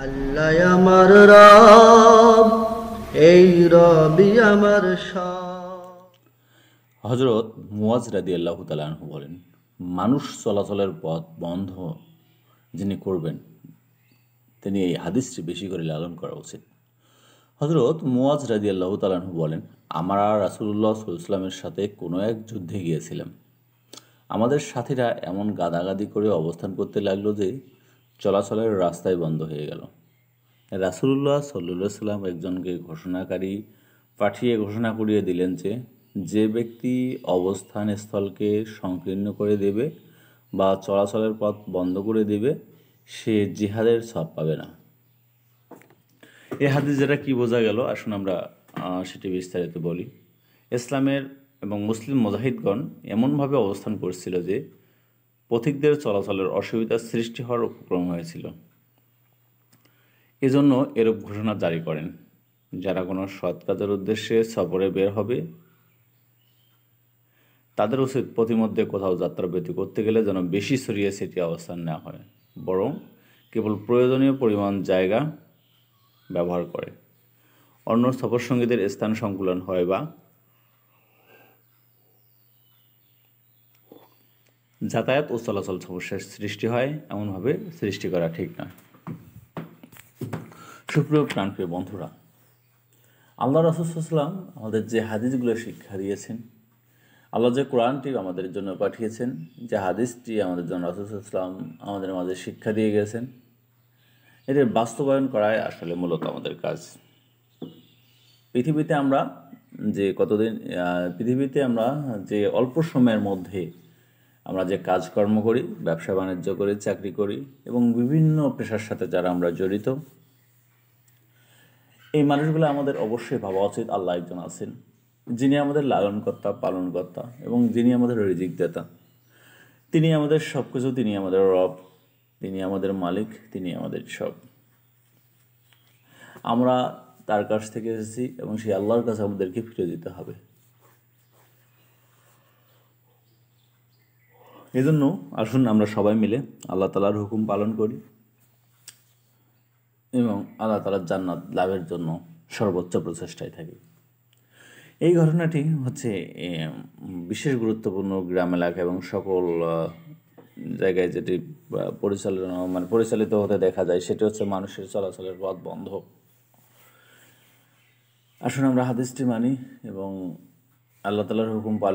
আল্লাহ আমার রব, এই রবি আমার সব। হযরত মুয়াজ রাদিয়াল্লাহু তাআলা আনহু বলেন, মানুষ চলাচলের পথ বন্ধ যিনি করবেন তিনি এই হাদিসটি বেশি করে লালন করা উচিত। হযরত মুয়াজ রাদিয়াল্লাহু তাআলা আনহু বলেন, আমরা রাসূলুল্লাহ সাল্লাল্লাহু আলাইহি ওয়াসাল্লামের সাথে কোনো এক যুদ্ধে গিয়েছিলাম। আমাদের সাথীরা এমন গাদাগাদি করে অবস্থান করতে লাগলো যে চলাচলের রাস্তাই বন্ধ হয়ে গেল। রাসূলুল্লাহ সাল্লাল্লাহু আলাইহি ওয়াসাল্লাম একজনকে ঘোষণাকারী পাঠিয়ে ঘোষণা করিয়ে দিলেন যে, যে ব্যক্তি অবস্থান স্থলকে সংকীর্ণ করে দেবে বা চলাচলের পথ বন্ধ করে দেবে সে জিহাদের সওয়াব পাবে না। এই হাদিস দ্বারা কি বোঝা গেল, আসুন আমরা সেটি বিস্তারিত বলি। ইসলামের এবং মুসলিম মুজাহিদগণ এমনভাবে অবস্থান করছিল যে পথিকদের চলাচলের অসুবিধার সৃষ্টি হওয়ার উপক্রম হয়েছিল। এজন্য এরূপ ঘোষণা জারি করেন, যারা কোনো সৎ কাজের উদ্দেশ্যে সফরে বের হবে তাদের উচিত পথিমধ্যে কোথাও যাত্রাবিরতি করতে গেলে যেন বেশি ছড়িয়ে ছিটিয়ে অবস্থান না হয়, বরং কেবল প্রয়োজনীয় পরিমাণ জায়গা ব্যবহার করে অন্য সফরসঙ্গীদের স্থান সংকুলন হয় বা যাতায়াত ও চলাচল সমস্যার সৃষ্টি হয় এমনভাবে সৃষ্টি করা ঠিক নয়। সুপ্রিয় প্রাণপ্রিয় বন্ধুরা, আল্লাহ রাসূল সাল্লাল্লাহু আলাইহি ওয়াসাল্লাম আমাদের যে হাদিসগুলো শিক্ষা দিয়েছেন, আল্লাহ যে কোরআনটি আমাদের জন্য পাঠিয়েছেন, যে হাদিসটি আমাদের জন্য রাসূল সাল্লাল্লাহু আলাইহি ওয়াসাল্লাম আমাদের মাঝে শিক্ষা দিয়ে গেছেন, এদের বাস্তবায়ন করাই আসলে মূলত আমাদের কাজ। পৃথিবীতে আমরা যে অল্প সময়ের মধ্যে আমরা যে কাজকর্ম করি, ব্যবসা বাণিজ্য করি, চাকরি করি এবং বিভিন্ন পেশার সাথে যারা আমরা জড়িত, এই মানুষগুলো আমাদের অবশ্যই ভাবা উচিত আল্লাহ একজন আছেন, যিনি আমাদের লালনকর্তা, পালনকর্তা এবং যিনি আমাদের রিজিক দাতা। তিনি আমাদের সব কিছু, তিনি আমাদের রব, তিনি আমাদের মালিক, তিনি আমাদের সব। আমরা তার কাছ থেকে এসেছি এবং সেই আল্লাহর কাছে আমাদেরকে ফিরে যেতে হবে। এজন্য আসুন আমরা সবাই মিলে আল্লাহ তাআলার হুকুম পালন করি এবং আল্লাহ তাআলার জান্নাত লাভের জন্য সর্বোচ্চ প্রচেষ্টায় থাকি। এই ঘটনাটি হচ্ছে বিশেষ গুরুত্বপূর্ণ গ্রাম এলাকা এবং সকল জায়গায় যেটি পরিচালিত হতে দেখা যায়, সেটি হচ্ছে মানুষের চলাচলের পথ বন্ধ। আসুন আমরা হাদিসটি মানি এবং আল্লাহ তাআলার হুকুম পালন